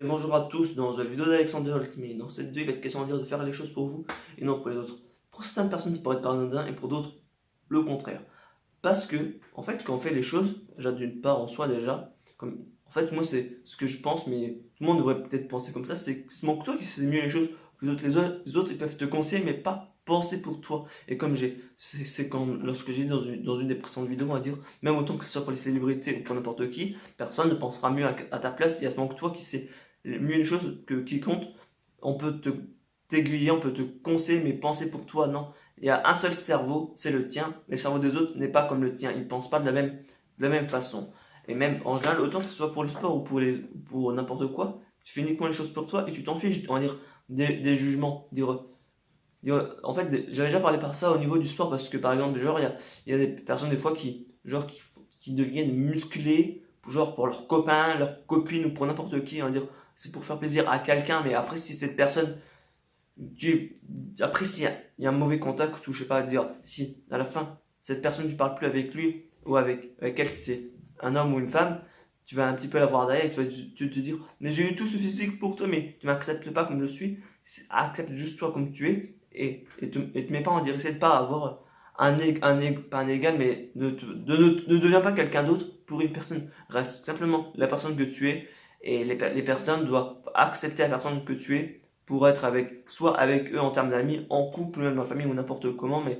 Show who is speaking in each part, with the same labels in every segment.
Speaker 1: Bonjour à tous, dans la vidéo d'Alexander Ultimate. Dans cette vidéo, il va être question de faire les choses pour vous et non pour les autres. Pour certaines personnes, ça pourrait être anodin et pour d'autres, le contraire. Parce que, en fait, quand on fait les choses, déjà d'une part en soi déjà, en fait, moi c'est ce que je pense, mais tout le monde devrait peut-être penser comme ça, c'est que c'est mon que toi qui sais mieux les choses que les autres. Les autres, ils peuvent te conseiller, mais pas penser pour toi. Et comme c'est quand, lorsque j'ai dit dans une des précédentes vidéos, on va dire, même autant que ce soit pour les célébrités ou pour n'importe qui, personne ne pensera mieux à ta place si à ce moment que toi qui sais mieux les choses que quiconque, on peut t'aiguiller, on peut te conseiller, mais penser pour toi, non. Il y a un seul cerveau, c'est le tien, mais le cerveau des autres n'est pas comme le tien, ils ne pensent pas de la même façon. Et même en général, autant que ce soit pour le sport ou pour n'importe quoi, tu fais uniquement les choses pour toi et tu t'en fiches, on va dire, des jugements. En fait, j'avais déjà parlé par ça au niveau du sport parce que par exemple, genre, il y a des personnes des fois qui deviennent musclées, genre pour leurs copains, leurs copines ou pour n'importe qui, on va dire, c'est pour faire plaisir à quelqu'un, mais après, si cette personne tu, après, s'il y a un mauvais contact, ou je sais pas, dire si à la fin, cette personne tu parles plus avec lui ou avec elle, si c'est un homme ou une femme, tu vas un petit peu la voir derrière et tu vas te dire, mais j'ai eu tout ce physique pour toi, mais tu m'acceptes pas comme je suis, accepte juste toi comme tu es et te mets pas en dire, essaie de pas avoir pas un égal, mais ne deviens pas quelqu'un d'autre pour une personne, reste simplement la personne que tu es et les personnes doivent accepter la personne que tu es pour être soit avec eux en termes d'amis, en couple, même en famille ou n'importe comment, mais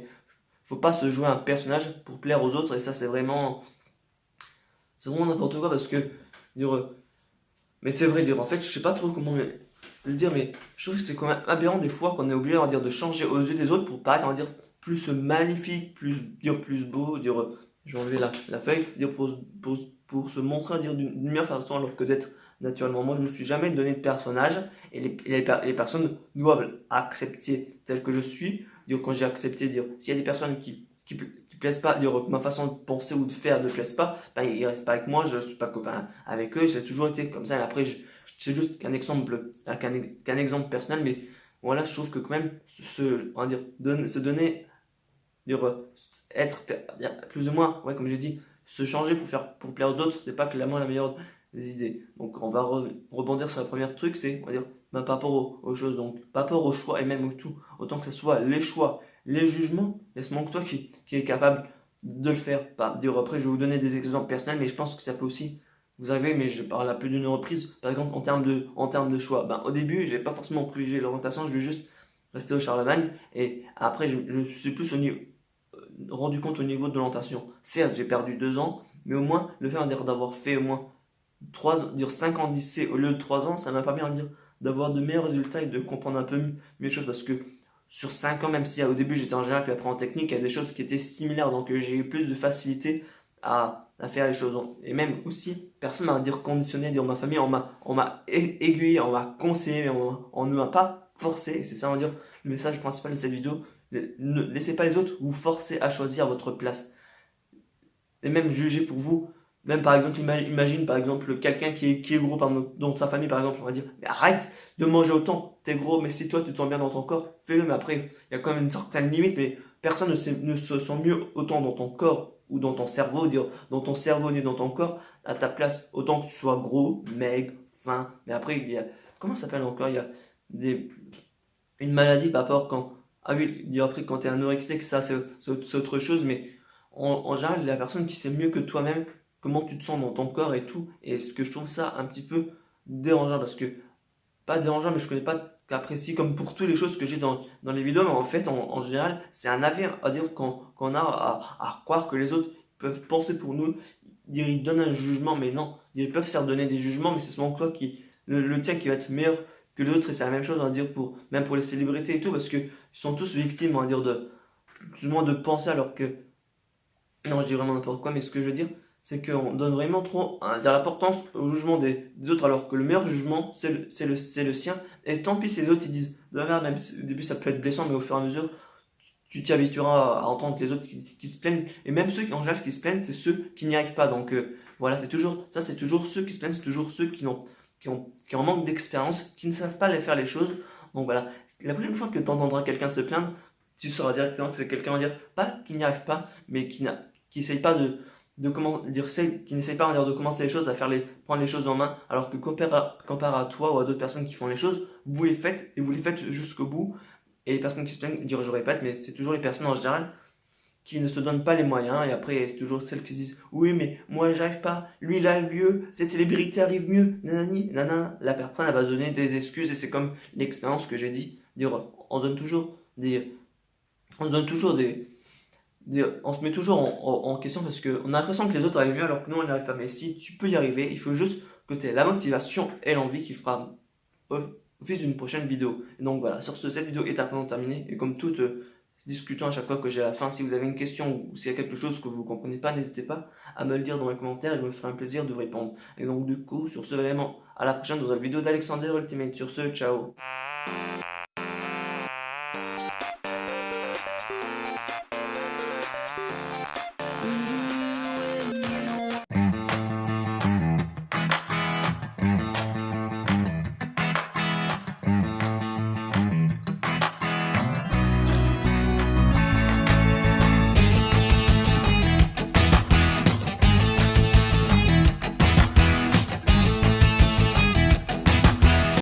Speaker 1: faut pas se jouer un personnage pour plaire aux autres et ça c'est vraiment n'importe quoi parce que dire mais c'est vrai dire en fait je sais pas trop comment le dire mais je trouve que c'est quand même aberrant des fois qu'on est obligé on va dire de changer aux yeux des autres pour paraître on va dire plus magnifique, plus beau, je vais enlever la feuille, dire pour se montrer dire d'une meilleure façon alors que d'être naturellement. Moi je me suis jamais donné de personnage et les personnes doivent accepter tel que je suis, dire quand j'ai accepté dire s'il y a des personnes qui plaisent pas, dire que ma façon de penser ou de faire ne plaise pas, ben, ils restent pas avec moi, je suis pas copain avec eux, j'ai toujours été comme ça. Et après, c'est juste qu'un exemple personnel, mais voilà, je trouve que quand même, on va dire, se donner, dire, plus ou moins, ouais, comme j'ai dit, se changer pour plaire aux autres, c'est pas clairement la meilleure des idées. Donc, on va rebondir sur la première truc, c'est, on va dire, par rapport aux choses, donc, par rapport aux choix et même au tout, autant que ce soit les choix, les jugements, laisse-moi que toi qui est capable de le faire. Pas dire après, je vais vous donner des exemples personnels, mais je pense que ça peut aussi vous avez, mais je parle à plus d'une reprise, par exemple en termes de choix. Ben, au début, j'ai pas forcément privilégié l'orientation, je vais juste rester au Charlemagne. Et après, je suis plus rendu compte au niveau de l'orientation. Certes, j'ai perdu 2 ans, mais au moins, le fait d'avoir fait au moins 5 ans de lycée au lieu de 3 ans, ça m'a permis d'avoir de meilleurs résultats et de comprendre un peu mieux les choses. Parce que sur 5 ans, même si au début j'étais en général, puis après en technique, il y a des choses qui étaient similaires. Donc j'ai eu plus de facilité à faire les choses. Et même aussi, personne m'a dire conditionné, dire ma famille, on m'a aiguillé, on m'a conseillé, mais on ne m'a pas forcé. Et c'est ça, on va dire, le message principal de cette vidéo. Ne laissez pas les autres vous forcer à choisir votre place. Et même juger pour vous. Même par exemple, imagine par exemple quelqu'un qui est gros dans sa famille, par exemple, on va dire, mais arrête de manger autant, t'es gros, mais si toi tu te sens bien dans ton corps, fais-le, mais après, il y a quand même une certaine limite, mais personne ne se sent mieux autant dans ton corps ou dans ton cerveau, dire dans ton cerveau ni dans ton corps, à ta place, autant que tu sois gros, maigre, fin, mais après, il y a, comment ça s'appelle encore, il y a des, une maladie par rapport ah oui, dire après quand t'es anorexique, ça c'est autre chose, mais en général, la personne qui sait mieux que toi-même comment tu te sens dans ton corps et tout, et ce que je trouve ça un petit peu dérangeant, parce que, pas dérangeant, mais je connais pas qu'apprécie comme pour toutes les choses que j'ai dans les vidéos, mais en fait, en général, c'est un avis à dire qu'on a à croire que les autres peuvent penser pour nous, ils donnent un jugement, mais non, ils peuvent faire donner des jugements, mais c'est souvent toi le tien qui va être meilleur que l'autre, et c'est la même chose, on va dire, même pour les célébrités et tout, parce qu'ils sont tous victimes, on va dire, plus ou moins de penser alors que non, je dis vraiment n'importe quoi, mais ce que je veux dire, c'est qu'on donne vraiment trop l'importance au jugement des autres, alors que le meilleur jugement, c'est le sien. Et tant pis si les autres ils disent de la merde, même si au début ça peut être blessant, mais au fur et à mesure, tu t'y habitueras à entendre les autres qui se plaignent. Et même ceux qui, en général, qui se plaignent, c'est ceux qui n'y arrivent pas. Donc voilà, c'est toujours ceux qui se plaignent, c'est toujours ceux qui en manquent d'expérience, qui ne savent pas faire les choses. Donc voilà, la prochaine fois que tu entendras quelqu'un se plaindre, tu sauras directement que c'est quelqu'un à dire, pas qui n'y arrive pas, mais qui essaye pas comment dire, qui n'essayent pas dire, de commencer les choses, prendre les choses en main, alors que comparé à toi ou à d'autres personnes qui font les choses, vous les faites et vous les faites jusqu'au bout. Et les personnes qui se plaignent, dire je répète, mais c'est toujours les personnes en général qui ne se donnent pas les moyens, et après c'est toujours celles qui se disent oui mais moi j'arrive pas, lui il arrive mieux, cette célébrité arrive mieux, nanani, nanana, la personne elle va se donner des excuses et c'est comme l'expérience que j'ai dit, dire on donne toujours des, on donne toujours on se met toujours en question parce qu'on a l'impression que les autres arrivent mieux alors que nous on n'y arrive pas, mais si tu peux y arriver, il faut juste que tu aies la motivation et l'envie qui fera office d'une prochaine vidéo. Et donc voilà, sur ce, cette vidéo est à présent terminée et comme toute discutons à chaque fois que j'ai à la fin. Si vous avez une question ou s'il y a quelque chose que vous ne comprenez pas, n'hésitez pas à me le dire dans les commentaires et je me ferai un plaisir de vous répondre. Et donc du coup, sur ce vraiment, à la prochaine dans une vidéo d'Alexander Ultimate. Sur ce, ciao.